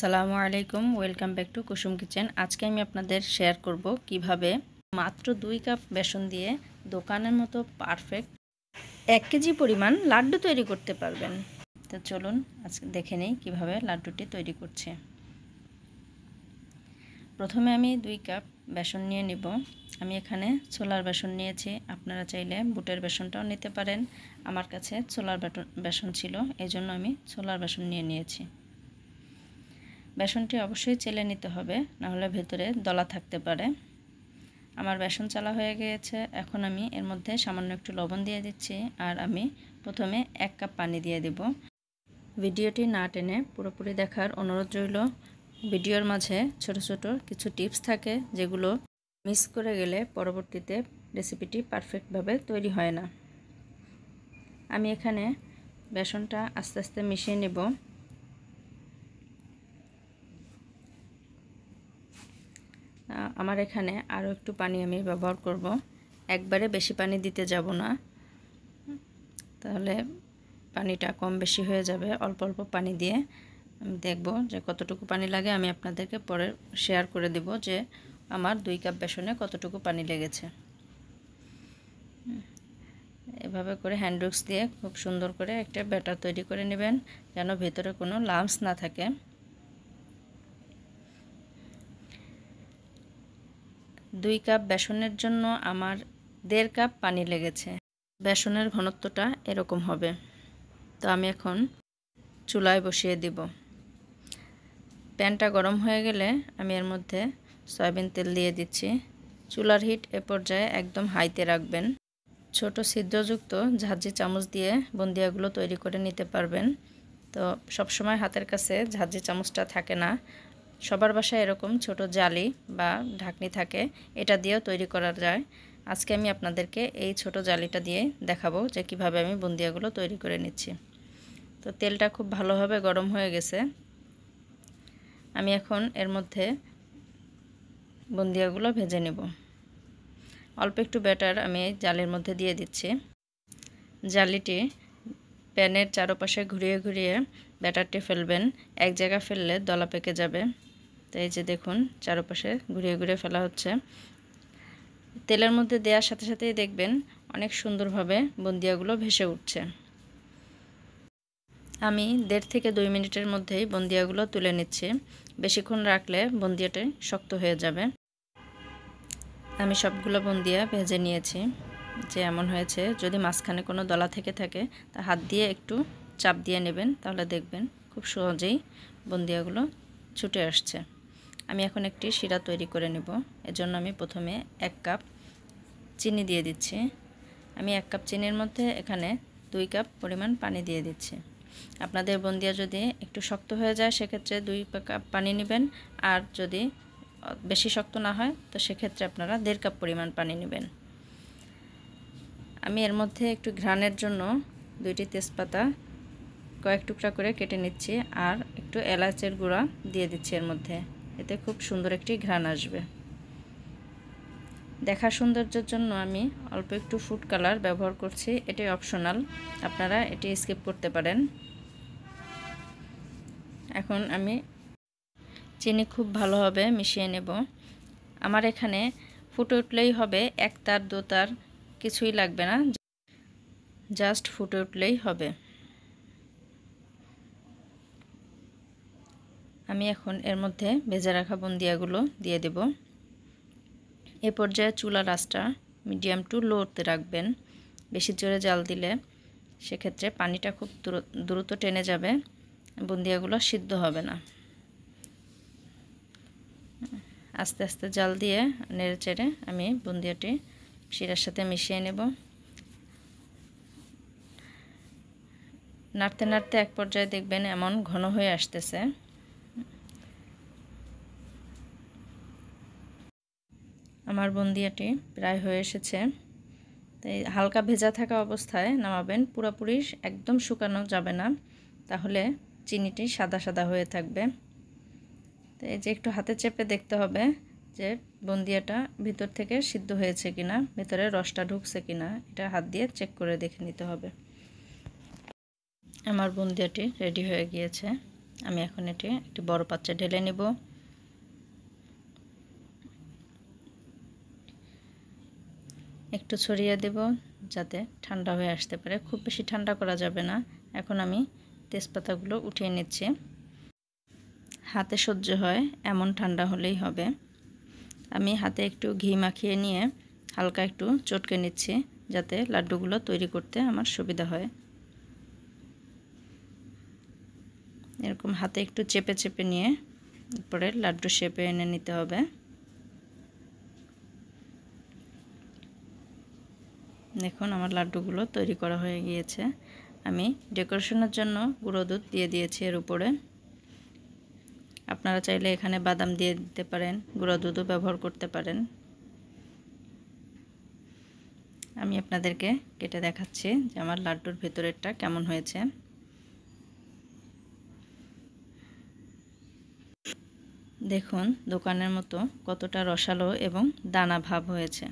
আসসালামু আলাইকুম, welcome back to Kusum kitchen. আজকে আমি আপনাদের শেয়ার করব কিভাবে মাত্র 2 কাপ বেসন দিয়ে দোকানের মতো পারফেক্ট 1 কেজি পরিমাণ লাড্ডু তৈরি করতে পারবেন। তো চলুন আজকে দেখে নেই কীভাবে লাড্ডুটি তৈরি করছে। প্রথমে আমি 2 কাপ বেসন নিয়ে নিব। আমি এখানে ছোলার বেসন নিয়েছি, আপনারা চাইলে বুটের বেসনটাও নিতে পারেন। আমার কাছে ছোলার বেসন ছিল, এই জন্য আমি ছোলার বেসন নিয়েছি। বেসনটি অবশ্যই চেলে নিতে হবে, নাহলে ভেতরে দলা থাকতে পারে। আমার বেসন চালা হয়ে গিয়েছে। এখন আমি এর মধ্যে সামান্য একটু লবণ দিয়ে দিচ্ছি, আর আমি প্রথমে 1 কাপ পানি দিয়ে দেব। ভিডিওটি না টেনে পুরোপুরি দেখার অনুরোধ রইল। ভিডিওর মাঝে ছোট ছোট কিছু টিপস থাকে, যেগুলো মিস করে গেলে পরবর্তীতে রেসিপিটি পারফেক্টভাবে তৈরি হয় না। আমি এখানে বেসনটা আস্তে আস্তে মিশিয়ে নেব। আমার এখানে আরও একটু পানি আমি ব্যবহার করব। একবারে বেশি পানি দিতে যাব না, তাহলে পানিটা কম বেশি হয়ে যাবে। অল্প অল্প পানি দিয়ে আমি দেখব যে কতটুকু পানি লাগে। আমি আপনাদেরকে পরে শেয়ার করে দেব যে আমার 2 কাপ বেসনে কতটুকু পানি লেগেছে। এভাবে করে হ্যান্ড উইক্স দিয়ে খুব সুন্দর করে একটা ব্যাটার তৈরি করে নেবেন, যেন ভেতরে কোনো লাম্পস না থাকে। 2 কাপ বেসনের জন্য আমার 1.5 কাপ পানি লেগেছে। বেসনের ঘনত্বটা এরকম হবে। তো আমি এখন চুলায় বসিয়ে দিব। প্যানটা গরম হয়ে গেলে আমি এর মধ্যে সয়াবিন তেল দিয়ে দিচ্ছি। চুলার হিট এ পর্যায়ে একদম হাইতে রাখবেন। ছোট ছিদ্রযুক্ত ঝাঁঝরি চামচ দিয়ে বুন্দিয়াগুলো তৈরি করে নিতে পারবেন। তো সবসময় হাতের কাছে ঝাঁঝরি চামচটা থাকে না, সবার বাসায় এরকম ছোট জালি বা ঢাকনি থাকে, এটা দিয়েও তৈরি করা যায়। আজকে আমি আপনাদেরকে এই ছোট জালিটা দিয়ে দেখাবো যে কিভাবে আমি বুন্দিয়াগুলো তৈরি করে নিচ্ছি। তো তেলটা খুব ভালোভাবে গরম হয়ে গেছে। আমি এখন এর মধ্যে বুন্দিয়াগুলো ভেজে নেব। অল্প একটু ব্যাটার আমি জালির মধ্যে দিয়ে দিচ্ছি। জালিটি প্যানের চারপাশে ঘুরিয়ে ঘুরিয়ে ব্যাটারটি ফেলবেন। এক জায়গায় ফেললে দলা পেকে যাবে। তো এই যে দেখুন, চারপাশে ঘুরিয়ে ঘুরিয়ে ফেলা হচ্ছে। তেলের মধ্যে দেওয়ার সাথে সাথেই দেখবেন অনেক সুন্দরভাবে বুন্দিয়াগুলো ভেসে উঠছে। আমি 1.5 থেকে 2 মিনিটের মধ্যেই বুন্দিয়াগুলো তুলে নিচ্ছি। বেশিক্ষণ রাখলে বুন্দিয়াটা শক্ত হয়ে যাবে। আমি সবগুলো বুন্দিয়া ভেজে নিয়েছি। যে এমন হয়েছে, যদি মাঝখানে কোনো দলা থেকে থাকে তা হাত দিয়ে একটু চাপ দিয়ে নেবেন, তাহলে দেখবেন খুব সহজেই বুন্দিয়াগুলো ছুটে আসছে। আমি এখন একটি শিরা তৈরি করে নেব। এজন্য আমি প্রথমে 1 কাপ চিনি দিয়ে দিচ্ছি। আমি 1 কাপ চিনির মধ্যে এখানে 2 কাপ পরিমাণ পানি দিয়ে দিচ্ছি। আপনাদের বুন্দিয়া যদি একটু শক্ত হয়ে যায়, সেক্ষেত্রে 2 কাপ পানি নেবেন। আর যদি বেশি শক্ত না হয়, তো সেক্ষেত্রে আপনারা 1.5 কাপ পরিমাণ পানি নেবেন। আমি এর মধ্যে একটু ঘ্রাণের জন্য 2টি তেজপাতা কয়েক টুকরা করে কেটে নিচ্ছি, আর একটু এলাচের গুঁড়া দিয়ে দিচ্ছি এর মধ্যে। এতে খুব সুন্দর একটি ঘ্রাণ আসবে। দেখার সৌন্দর্যের জন্য আমি অল্প একটু ফুড কালার ব্যবহার করছি, এটি অপশনাল, আপনারা এটি স্কিপ করতে পারেন। এখন আমি চিনি খুব ভালোভাবে মিশিয়ে নেব। আমার এখানে ফুটে উঠলেই হবে, 1 তার 2 তার কিছুই লাগবে না, জাস্ট ফুটে উঠলেই হবে। আমি এখন এর মধ্যে ভেজে রাখা বুন্দিয়াগুলো দিয়ে দেব। এ পর্যায়ে চুলার আঁচটা মিডিয়াম টু লোতে রাখবেন। বেশি জোরে জাল দিলে সেক্ষেত্রে পানিটা খুব দ্রুত টেনে যাবে, বুন্দিয়াগুলো সিদ্ধ হবে না। আস্তে আস্তে জাল দিয়ে নেড়ে চেড়ে আমি বুন্দিয়াটি শিরার সাথে মিশিয়ে নেব। নাড়তে নাড়তে এক পর্যায়ে দেখবেন এমন ঘন হয়ে আসতেছে। আমার বুন্দিয়াটি প্রায় হয়ে এসেছে। তাই হালকা ভেজা থাকা অবস্থায় নামাবেন, পুরোপুরি একদম শুকানো যাবে না, তাহলে চিনিটি সাদা সাদা হয়ে থাকবে। তো এই যে একটু হাতে চেপে দেখতে হবে যে বুন্দিয়াটা ভিতর থেকে সিদ্ধ হয়েছে কিনা, ভিতরে রসটা ঢুকছে কিনা, এটা হাত দিয়ে চেক করে দেখে নিতে হবে। আমার বুন্দিয়াটি রেডি হয়ে গিয়েছে। আমি এখন এটি একটি বড় পাত্রে ঢেলে নেব। একটু ছড়িয়ে দেব যাতে ঠান্ডা হয়ে আসতে পারে, খুব বেশি ঠান্ডা করা যাবে না। এখন আমি তেজপাতাগুলো উঠিয়ে নিচ্ছি। হাতে সহ্য হয় এমন ঠান্ডা হলেই হবে। আমি হাতে একটু ঘি মাখিয়ে নিয়ে হালকা একটু চটকে নিচ্ছি যাতে লাড্ডুগুলো তৈরি করতে আমার সুবিধা হয়। এরকম হাতে একটু চেপে চেপে নিয়ে তারপরে লাড্ডু শেপে এনে নিতে হবে। দেখুন আমার লাড্ডুগুলো তৈরি করা হয়ে গিয়েছে। আমি ডেকোরেশনের জন্য গুঁড়ো দুধ দিয়ে দিয়েছি এর উপরে। আপনারা চাইলে এখানে বাদাম দিয়ে দিতে পারেন, গুঁড়ো দুধও ব্যবহার করতে পারেন। আমি আপনাদেরকে কেটে দেখাচ্ছি যে আমার লাড্ডুর ভেতরেরটা কেমন হয়েছে। দেখুন দোকানের মতো কতটা রসালো এবং দানা ভাব হয়েছে।